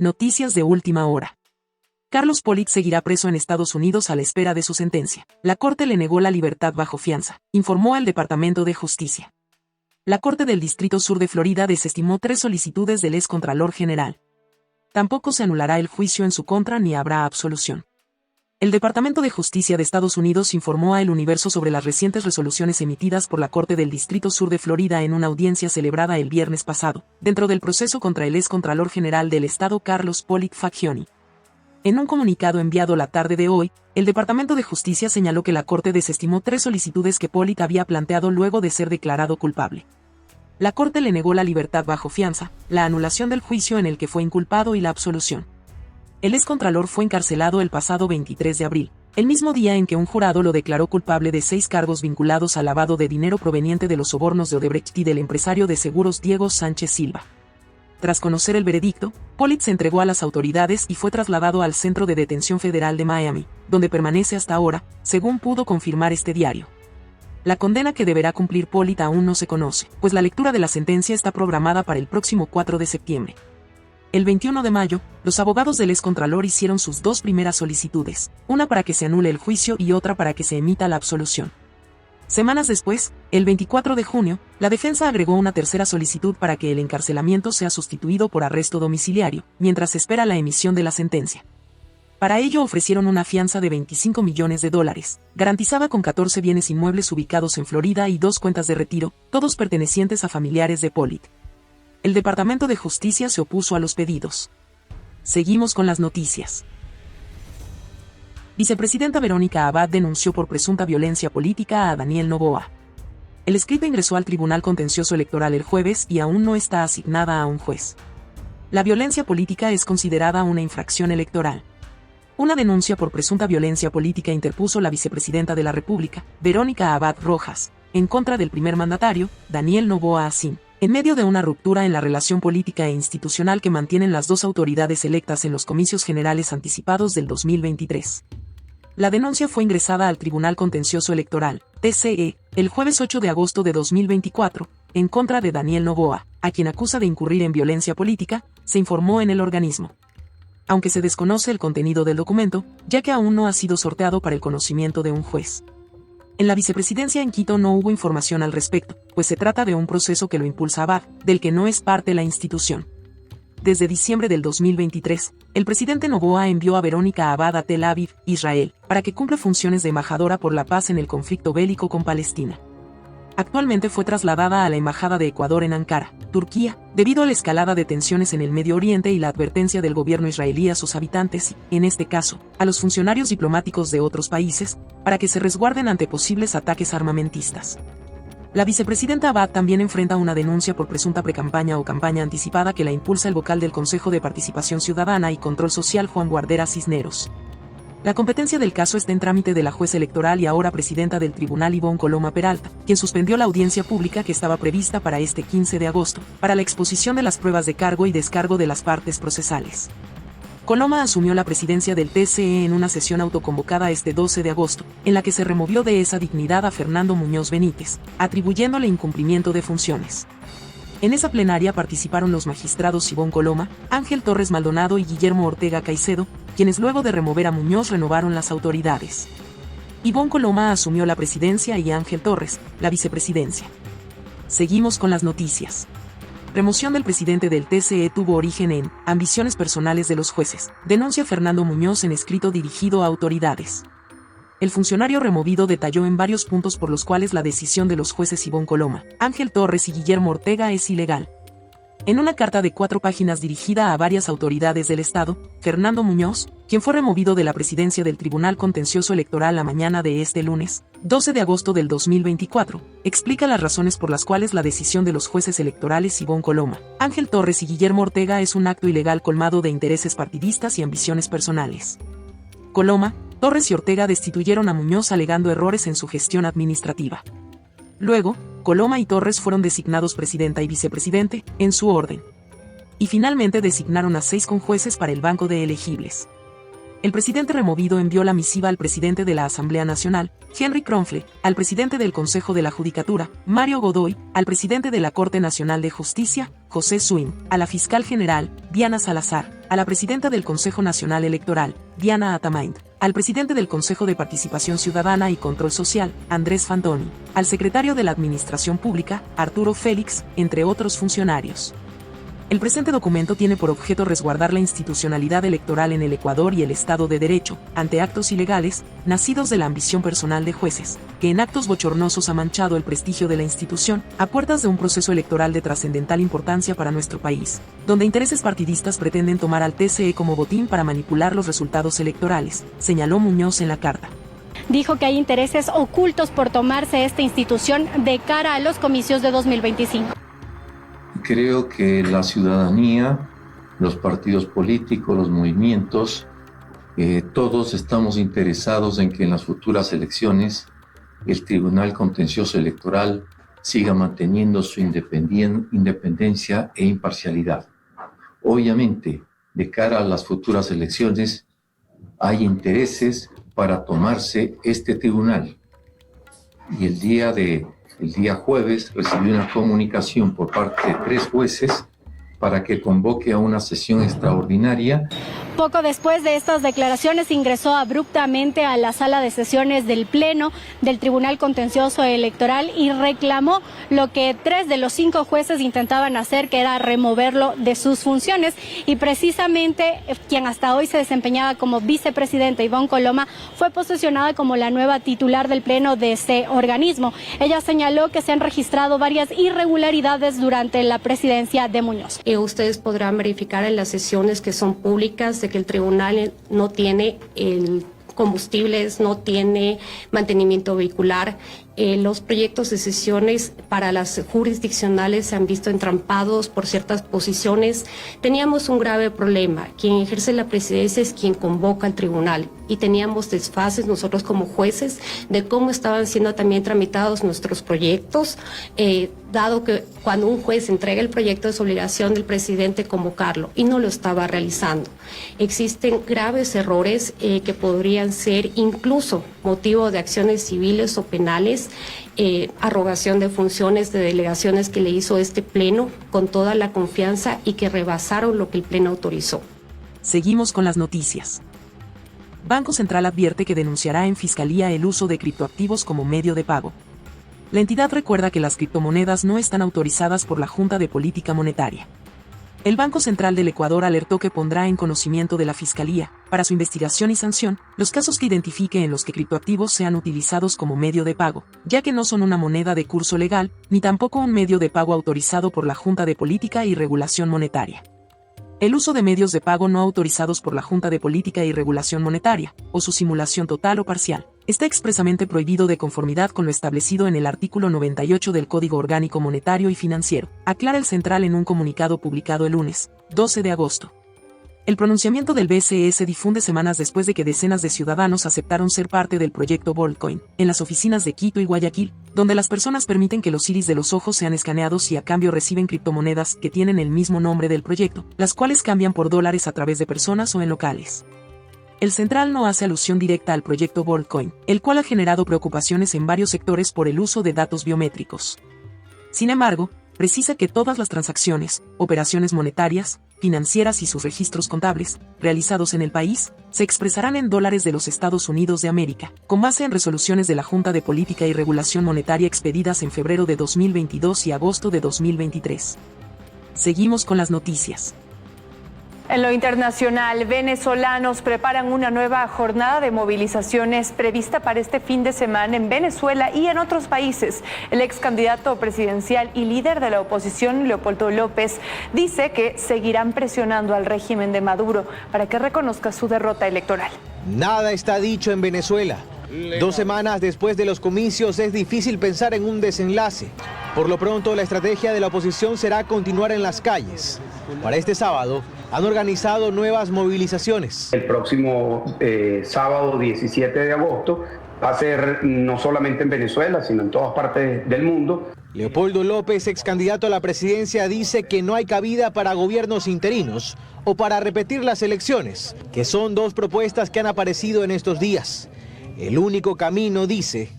Noticias de última hora. Carlos Polít seguirá preso en Estados Unidos a la espera de su sentencia. La Corte le negó la libertad bajo fianza, informó el Departamento de Justicia. La Corte del Distrito Sur de Florida desestimó 3 solicitudes del excontralor general. Tampoco se anulará el juicio en su contra ni habrá absolución. El Departamento de Justicia de Estados Unidos informó a El Universo sobre las recientes resoluciones emitidas por la Corte del Distrito Sur de Florida en una audiencia celebrada el viernes pasado, dentro del proceso contra el excontralor general del Estado Carlos Polít Fagioni. En un comunicado enviado la tarde de hoy, el Departamento de Justicia señaló que la Corte desestimó 3 solicitudes que Polít había planteado luego de ser declarado culpable. La Corte le negó la libertad bajo fianza, la anulación del juicio en el que fue inculpado y la absolución. El excontralor fue encarcelado el pasado 23 de abril, el mismo día en que un jurado lo declaró culpable de 6 cargos vinculados al lavado de dinero proveniente de los sobornos de Odebrecht y del empresario de seguros Diego Sánchez Silva. Tras conocer el veredicto, Polít se entregó a las autoridades y fue trasladado al Centro de Detención Federal de Miami, donde permanece hasta ahora, según pudo confirmar este diario. La condena que deberá cumplir Polít aún no se conoce, pues la lectura de la sentencia está programada para el próximo 4 de septiembre. El 21 de mayo, los abogados del excontralor hicieron sus 2 primeras solicitudes, una para que se anule el juicio y otra para que se emita la absolución. Semanas después, el 24 de junio, la defensa agregó una tercera solicitud para que el encarcelamiento sea sustituido por arresto domiciliario, mientras se espera la emisión de la sentencia. Para ello ofrecieron una fianza de $25 millones, garantizada con 14 bienes inmuebles ubicados en Florida y 2 cuentas de retiro, todos pertenecientes a familiares de Polít. El Departamento de Justicia se opuso a los pedidos. Seguimos con las noticias. Vicepresidenta Verónica Abad denunció por presunta violencia política a Daniel Noboa. El escrito ingresó al Tribunal Contencioso Electoral el jueves y aún no está asignada a un juez. La violencia política es considerada una infracción electoral. Una denuncia por presunta violencia política interpuso la vicepresidenta de la República, Verónica Abad Rojas, en contra del primer mandatario, Daniel Noboa Asín, en medio de una ruptura en la relación política e institucional que mantienen las 2 autoridades electas en los comicios generales anticipados del 2023. La denuncia fue ingresada al Tribunal Contencioso Electoral, TCE, el jueves 8 de agosto de 2024, en contra de Daniel Noboa, a quien acusa de incurrir en violencia política, se informó en el organismo. Aunque se desconoce el contenido del documento, ya que aún no ha sido sorteado para el conocimiento de un juez. En la vicepresidencia en Quito no hubo información al respecto, pues se trata de un proceso que lo impulsa Abad, del que no es parte la institución. Desde diciembre del 2023, el presidente Noboa envió a Verónica Abad a Tel Aviv, Israel, para que cumpla funciones de embajadora por la paz en el conflicto bélico con Palestina. Actualmente fue trasladada a la Embajada de Ecuador en Ankara, Turquía, debido a la escalada de tensiones en el Medio Oriente y la advertencia del gobierno israelí a sus habitantes y, en este caso, a los funcionarios diplomáticos de otros países, para que se resguarden ante posibles ataques armamentistas. La vicepresidenta Abad también enfrenta una denuncia por presunta precampaña o campaña anticipada que la impulsa el vocal del Consejo de Participación Ciudadana y Control Social Juan Guardera Cisneros. La competencia del caso está en trámite de la jueza electoral y ahora presidenta del tribunal Ivonne Coloma Peralta, quien suspendió la audiencia pública que estaba prevista para este 15 de agosto, para la exposición de las pruebas de cargo y descargo de las partes procesales. Coloma asumió la presidencia del TCE en una sesión autoconvocada este 12 de agosto, en la que se removió de esa dignidad a Fernando Muñoz Benítez, atribuyéndole incumplimiento de funciones. En esa plenaria participaron los magistrados Ivonne Coloma, Ángel Torres Maldonado y Guillermo Ortega Caicedo, quienes luego de remover a Muñoz renovaron las autoridades. Ivonne Coloma asumió la presidencia y Ángel Torres, la vicepresidencia. Seguimos con las noticias. Remoción del presidente del TCE tuvo origen en ambiciones personales de los jueces, denuncia Fernando Muñoz en escrito dirigido a autoridades. El funcionario removido detalló en varios puntos por los cuales la decisión de los jueces Ivonne Coloma, Ángel Torres y Guillermo Ortega es ilegal. En una carta de 4 páginas dirigida a varias autoridades del Estado, Fernando Muñoz, quien fue removido de la presidencia del Tribunal Contencioso Electoral la mañana de este lunes, 12 de agosto del 2024, explica las razones por las cuales la decisión de los jueces electorales Ivonne Coloma, Ángel Torres y Guillermo Ortega es un acto ilegal colmado de intereses partidistas y ambiciones personales. Coloma, Torres y Ortega destituyeron a Muñoz alegando errores en su gestión administrativa. Luego, Coloma y Torres fueron designados presidenta y vicepresidente, en su orden. Y finalmente designaron a 6 conjueces para el banco de elegibles. El presidente removido envió la misiva al presidente de la Asamblea Nacional, Henry Kronfle, al presidente del Consejo de la Judicatura, Mario Godoy, al presidente de la Corte Nacional de Justicia, José Swin, a la fiscal general, Diana Salazar, a la presidenta del Consejo Nacional Electoral, Diana Atamaint, al presidente del Consejo de Participación Ciudadana y Control Social, Andrés Fantoni, al secretario de la Administración Pública, Arturo Félix, entre otros funcionarios. El presente documento tiene por objeto resguardar la institucionalidad electoral en el Ecuador y el Estado de Derecho, ante actos ilegales, nacidos de la ambición personal de jueces, que en actos bochornosos ha manchado el prestigio de la institución, a puertas de un proceso electoral de trascendental importancia para nuestro país, donde intereses partidistas pretenden tomar al TCE como botín para manipular los resultados electorales, señaló Muñoz en la carta. Dijo que hay intereses ocultos por tomarse esta institución de cara a los comicios de 2025. Creo que la ciudadanía, los partidos políticos, los movimientos, todos estamos interesados en que en las futuras elecciones el Tribunal Contencioso Electoral siga manteniendo su independencia e imparcialidad. Obviamente, de cara a las futuras elecciones, hay intereses para tomarse este tribunal. Y el día jueves recibí una comunicación por parte de 3 jueces para que convoque a una sesión extraordinaria. Poco después de estas declaraciones ingresó abruptamente a la sala de sesiones del Pleno del Tribunal Contencioso Electoral y reclamó lo que 3 de los 5 jueces intentaban hacer, que era removerlo de sus funciones. Y precisamente quien hasta hoy se desempeñaba como vicepresidenta, Ivonne Coloma, fue posesionada como la nueva titular del Pleno de ese organismo. Ella señaló que se han registrado varias irregularidades durante la presidencia de Muñoz. Ustedes podrán verificar en las sesiones que son públicas de que el tribunal no tiene combustibles, no tiene mantenimiento vehicular. Los proyectos de sesiones para las jurisdiccionales se han visto entrampados por ciertas posiciones. Teníamos un grave problema. Quien ejerce la presidencia es quien convoca al tribunal y teníamos desfases nosotros como jueces de cómo estaban siendo también tramitados nuestros proyectos, dado que cuando un juez entrega el proyecto es obligación del presidente convocarlo y no lo estaba realizando. Existen graves errores que podrían ser incluso motivo de acciones civiles o penales, arrogación de funciones de delegaciones que le hizo este pleno con toda la confianza y que rebasaron lo que el pleno autorizó. Seguimos con las noticias. Banco Central advierte que denunciará en Fiscalía el uso de criptoactivos como medio de pago. La entidad recuerda que las criptomonedas no están autorizadas por la Junta de Política Monetaria. El Banco Central del Ecuador alertó que pondrá en conocimiento de la Fiscalía, para su investigación y sanción, los casos que identifique en los que criptoactivos sean utilizados como medio de pago, ya que no son una moneda de curso legal, ni tampoco un medio de pago autorizado por la Junta de Política y Regulación Monetaria. El uso de medios de pago no autorizados por la Junta de Política y Regulación Monetaria, o su simulación total o parcial, está expresamente prohibido de conformidad con lo establecido en el artículo 98 del Código Orgánico Monetario y Financiero, aclara el Central en un comunicado publicado el lunes, 12 de agosto. El pronunciamiento del BCE se difunde semanas después de que decenas de ciudadanos aceptaron ser parte del proyecto Voltcoin, en las oficinas de Quito y Guayaquil, donde las personas permiten que los iris de los ojos sean escaneados y a cambio reciben criptomonedas que tienen el mismo nombre del proyecto, las cuales cambian por dólares a través de personas o en locales. El Central no hace alusión directa al proyecto Voltcoin, el cual ha generado preocupaciones en varios sectores por el uso de datos biométricos. Sin embargo, precisa que todas las transacciones, operaciones monetarias, financieras y sus registros contables, realizados en el país, se expresarán en dólares de los Estados Unidos de América, con base en resoluciones de la Junta de Política y Regulación Monetaria expedidas en febrero de 2022 y agosto de 2023. Seguimos con las noticias. En lo internacional, venezolanos preparan una nueva jornada de movilizaciones prevista para este fin de semana en Venezuela y en otros países. El ex candidato presidencial y líder de la oposición, Leopoldo López, dice que seguirán presionando al régimen de Maduro para que reconozca su derrota electoral. Nada está dicho en Venezuela. 2 semanas después de los comicios es difícil pensar en un desenlace. Por lo pronto, la estrategia de la oposición será continuar en las calles. Para este sábado, han organizado nuevas movilizaciones. El próximo sábado 17 de agosto va a ser no solamente en Venezuela, sino en todas partes del mundo, Leopoldo López, ex candidato a la presidencia, dice que no hay cabida para gobiernos interinos o para repetir las elecciones, que son dos propuestas que han aparecido en estos días. El único camino, dice,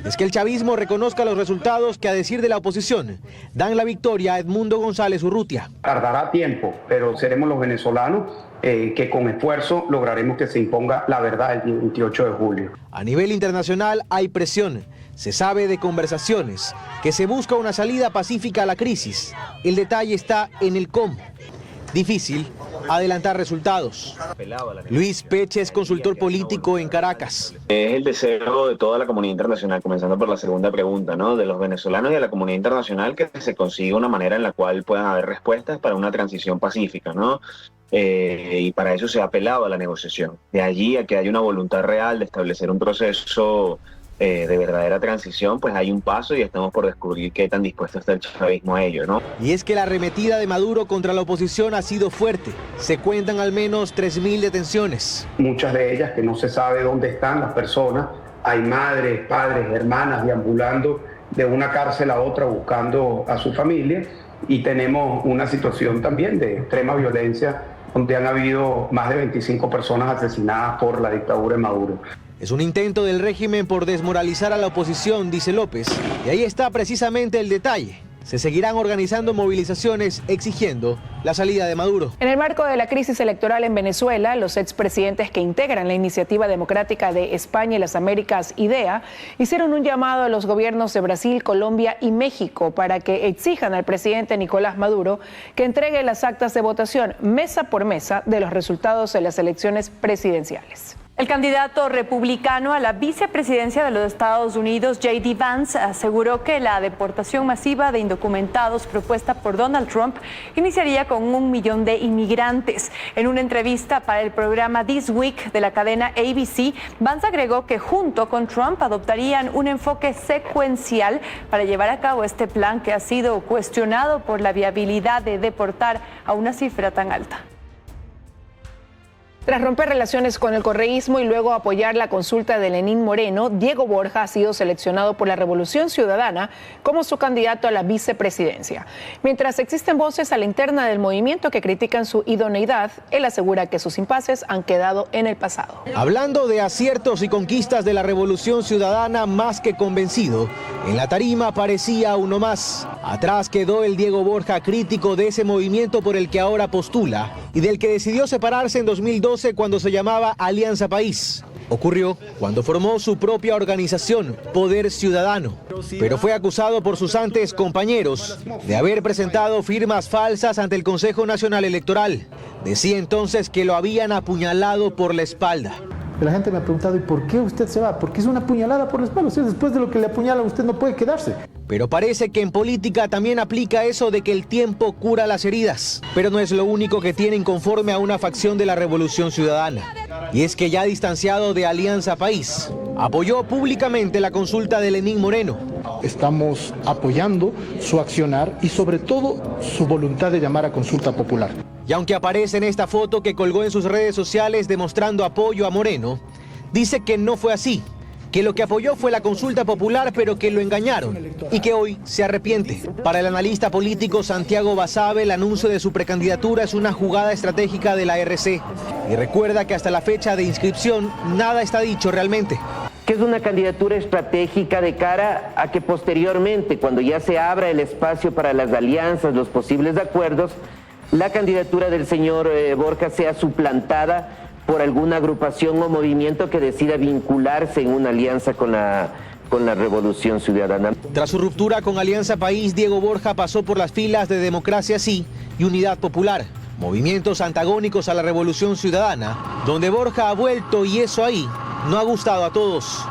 es que el chavismo reconozca los resultados que, a decir de la oposición, dan la victoria a Edmundo González Urrutia. Tardará tiempo, pero seremos los venezolanos que con esfuerzo lograremos que se imponga la verdad el 28 de julio. A nivel internacional hay presión. Se sabe de conversaciones, que se busca una salida pacífica a la crisis. El detalle está en el cómo. Difícil adelantar resultados. Luis Peche es consultor político en Caracas. Es el deseo de toda la comunidad internacional, comenzando por la segunda pregunta, ¿no? De los venezolanos y de la comunidad internacional, que se consiga una manera en la cual puedan haber respuestas para una transición pacífica, ¿no? Y para eso se ha apelado a la negociación. De allí a que haya una voluntad real de establecer un proceso de verdadera transición, pues hay un paso y estamos por descubrir qué tan dispuesto está el chavismo a ello, ¿no? Y es que la arremetida de Maduro contra la oposición ha sido fuerte. Se cuentan al menos 3.000 detenciones. Muchas de ellas que no se sabe dónde están las personas. Hay madres, padres, hermanas deambulando de una cárcel a otra buscando a su familia. Y tenemos una situación también de extrema violencia, donde han habido más de 25 personas asesinadas por la dictadura de Maduro. Es un intento del régimen por desmoralizar a la oposición, dice López, y ahí está precisamente el detalle. Se seguirán organizando movilizaciones exigiendo la salida de Maduro. En el marco de la crisis electoral en Venezuela, los expresidentes que integran la Iniciativa Democrática de España y las Américas, IDEA, hicieron un llamado a los gobiernos de Brasil, Colombia y México para que exijan al presidente Nicolás Maduro que entregue las actas de votación mesa por mesa de los resultados de las elecciones presidenciales. El candidato republicano a la vicepresidencia de los Estados Unidos, J.D. Vance, aseguró que la deportación masiva de indocumentados propuesta por Donald Trump iniciaría con 1 millón de inmigrantes. En una entrevista para el programa This Week de la cadena ABC, Vance agregó que junto con Trump adoptarían un enfoque secuencial para llevar a cabo este plan que ha sido cuestionado por la viabilidad de deportar a una cifra tan alta. Tras romper relaciones con el correísmo y luego apoyar la consulta de Lenín Moreno, Diego Borja ha sido seleccionado por la Revolución Ciudadana como su candidato a la vicepresidencia. Mientras existen voces a la interna del movimiento que critican su idoneidad, él asegura que sus impases han quedado en el pasado. Hablando de aciertos y conquistas de la Revolución Ciudadana, más que convencido, en la tarima aparecía uno más. Atrás quedó el Diego Borja, crítico de ese movimiento por el que ahora postula y del que decidió separarse en 2012 cuando se llamaba Alianza País. Ocurrió cuando formó su propia organización, Poder Ciudadano, pero fue acusado por sus antes compañeros de haber presentado firmas falsas ante el Consejo Nacional Electoral. Decía entonces que lo habían apuñalado por la espalda. La gente me ha preguntado, ¿y por qué usted se va? Porque es una puñalada por la espalda. O sea, después de lo que le apuñalan, usted no puede quedarse. Pero parece que en política también aplica eso de que el tiempo cura las heridas. Pero no es lo único que tiene inconforme a una facción de la Revolución Ciudadana. Y es que ya distanciado de Alianza País, apoyó públicamente la consulta de Lenín Moreno. Estamos apoyando su accionar y sobre todo su voluntad de llamar a consulta popular. Y aunque aparece en esta foto que colgó en sus redes sociales demostrando apoyo a Moreno, dice que no fue así, que lo que apoyó fue la consulta popular, pero que lo engañaron y que hoy se arrepiente. Para el analista político Santiago Basabe, el anuncio de su precandidatura es una jugada estratégica de la RC y recuerda que hasta la fecha de inscripción nada está dicho realmente. Que es una candidatura estratégica de cara a que posteriormente, cuando ya se abra el espacio para las alianzas, los posibles acuerdos, la candidatura del señor Borja sea suplantada por alguna agrupación o movimiento que decida vincularse en una alianza con la Revolución Ciudadana. Tras su ruptura con Alianza País, Diego Borja pasó por las filas de Democracia Sí y Unidad Popular, movimientos antagónicos a la Revolución Ciudadana, donde Borja ha vuelto y eso ahí no ha gustado a todos.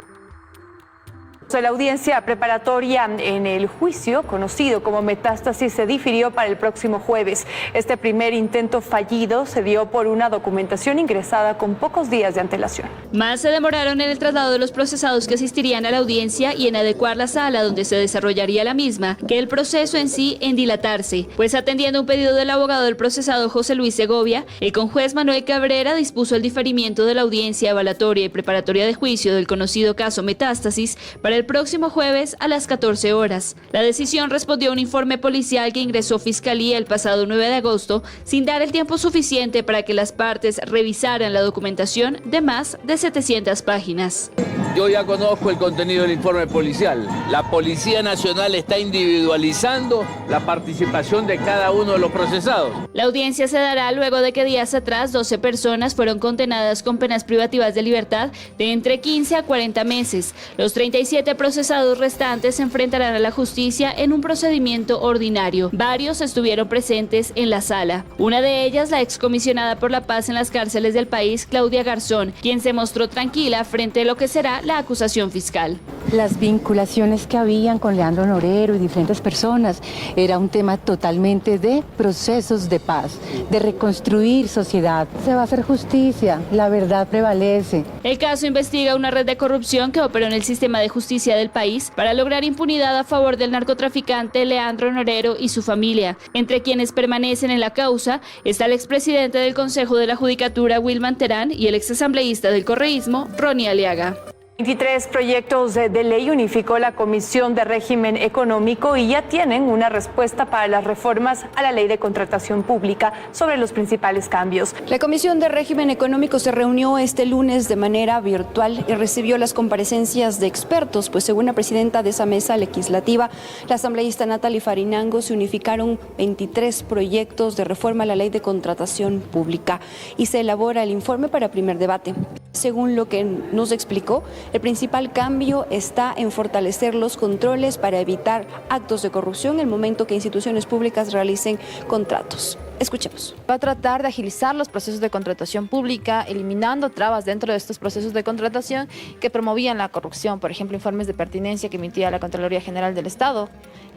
La audiencia preparatoria en el juicio, conocido como Metástasis, se difirió para el próximo jueves. Este primer intento fallido se dio por una documentación ingresada con pocos días de antelación. Más se demoraron en el traslado de los procesados que asistirían a la audiencia y en adecuar la sala donde se desarrollaría la misma, que el proceso en sí en dilatarse. Pues atendiendo un pedido del abogado del procesado José Luis Segovia, el conjuez Manuel Cabrera dispuso el diferimiento de la audiencia evaluatoria y preparatoria de juicio del conocido caso Metástasis para el el próximo jueves a las 14 horas. La decisión respondió a un informe policial que ingresó Fiscalía el pasado 9 de agosto, sin dar el tiempo suficiente para que las partes revisaran la documentación de más de 700 páginas. Yo ya conozco el contenido del informe policial. La Policía Nacional está individualizando la participación de cada uno de los procesados. La audiencia se dará luego de que días atrás 12 personas fueron condenadas con penas privativas de libertad de entre 15 a 40 meses. Los 37 procesados restantes se enfrentarán a la justicia en un procedimiento ordinario. Varios estuvieron presentes en la sala. Una de ellas, la excomisionada por la paz en las cárceles del país, Claudia Garzón, quien se mostró tranquila frente a lo que será la acusación fiscal. Las vinculaciones que habían con Leandro Norero y diferentes personas era un tema totalmente de procesos de paz, de reconstruir sociedad. Se va a hacer justicia, la verdad prevalece. El caso investiga una red de corrupción que operó en el sistema de justicia del país para lograr impunidad a favor del narcotraficante Leandro Norero y su familia. Entre quienes permanecen en la causa está el expresidente del Consejo de la Judicatura, Wilman Terán, y el exasambleísta del correísmo, Ronnie Aliaga. 23 proyectos de ley unificó la Comisión de Régimen Económico y ya tienen una respuesta para las reformas a la Ley de Contratación Pública sobre los principales cambios. La Comisión de Régimen Económico se reunió este lunes de manera virtual y recibió las comparecencias de expertos, pues según la presidenta de esa mesa legislativa, la asambleísta Natalie Farinango, se unificaron 23 proyectos de reforma a la Ley de Contratación Pública y se elabora el informe para primer debate. Según lo que nos explicó, el principal cambio está en fortalecer los controles para evitar actos de corrupción en el momento que instituciones públicas realicen contratos. Escuchemos. Va a tratar de agilizar los procesos de contratación pública, eliminando trabas dentro de estos procesos de contratación que promovían la corrupción. Por ejemplo, informes de pertinencia que emitía la Contraloría General del Estado,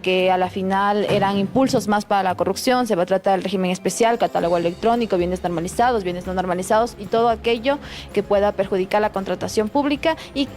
que a la final eran impulsos más para la corrupción. Se va a tratar el régimen especial, catálogo electrónico, bienes normalizados, bienes no normalizados y todo aquello que pueda perjudicar la contratación pública y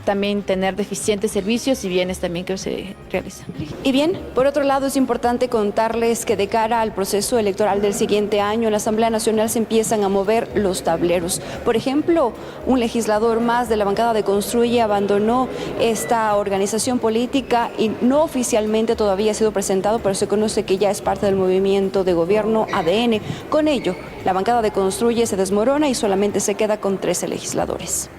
también tener deficientes servicios y bienes también que se realizan. Y bien, por otro lado es importante contarles que de cara al proceso electoral del siguiente año en la Asamblea Nacional se empiezan a mover los tableros. Por ejemplo, un legislador más de la bancada de Construye abandonó esta organización política y no oficialmente todavía ha sido presentado, pero se conoce que ya es parte del movimiento de gobierno ADN. Con ello, la bancada de Construye se desmorona y solamente se queda con 13 legisladores.